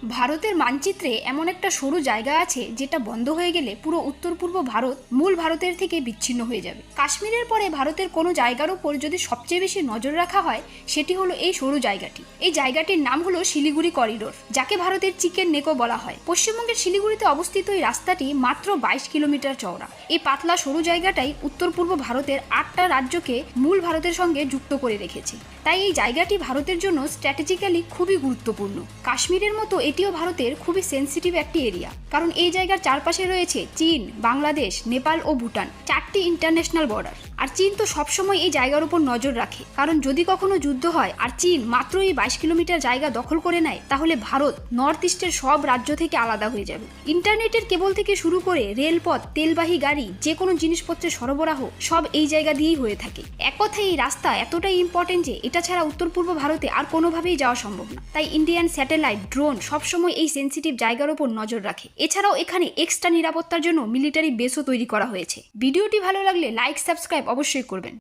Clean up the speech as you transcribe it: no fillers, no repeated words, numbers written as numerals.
ভারতের মানচিত্রে এমন একটা সরু জায়গা আছে যেটা বন্ধ হয়ে গেলে পুরো উত্তর পূর্ব ভারত মূল ভারতের থেকে বিচ্ছিন্ন হয়ে যাবে। কাশ্মীরের পরে ভারতের কোনো জায়গার উপর যদি সবচেয়ে বেশি নজর রাখা হয় সেটি হলো এই সরু জায়গাটি। এই জায়গাটির নাম হলো শিলিগুড়ি করিডোর, যাকে ভারতের চিকেন নেকও বলা হয়। পশ্চিমবঙ্গের শিলিগুড়িতে অবস্থিত এই রাস্তাটি মাত্র 22 কিলোমিটার চওড়া। এই পাতলা সরু জায়গাটাই উত্তর পূর্ব ভারতের 8টা রাজ্যকে মূল ভারতের সঙ্গে যুক্ত করে রেখেছে। তাই এই জায়গাটি ভারতের জন্য স্ট্র্যাটেজিক্যালি খুবই গুরুত্বপূর্ণ। কাশ্মীরের মতো এটিও ভারতের খুবই সেন্সিটিভ একটি এরিয়া, কারণ এই জায়গার চারপাশে রয়েছে চীন, বাংলাদেশ, নেপাল ও ভুটান, 4টি ইন্টারন্যাশনাল বর্ডার। আর চীন তো সবসময় এই জায়গার উপর নজর রাখে, কারণ যদি কখনো যুদ্ধ হয় আর চীন মাত্র এই 22 কিলোমিটার জায়গা দখল করে নেয়, তাহলে ভারত নর্থ ইস্টের সব রাজ্য থেকে আলাদা হয়ে যাবে। ইন্টারনেটের কেবল থেকে শুরু করে রেলপথ, তেলবাহী গাড়ি, যে কোনো জিনিসপত্রের সরবরাহ সব এই জায়গা দিয়েই হয়ে থাকে। এক কথায় এই রাস্তা এতটাই ইম্পর্টেন্ট যে এটা ছাড়া উত্তর পূর্ব ভারতে আর কোনোভাবেই যাওয়া সম্ভব না। তাই ইন্ডিয়ান স্যাটেলাইট, ড্রোন সবসময় এই সেন্সিটিভ জায়গার উপর নজর রাখে। এছাড়াও এখানে এক্সট্রা নিরাপত্তার জন্য মিলিটারি বেসও তৈরি করা হয়েছে। ভিডিওটি ভালো লাগলে লাইক, সাবস্ক্রাইব অবশ্যই করবেন।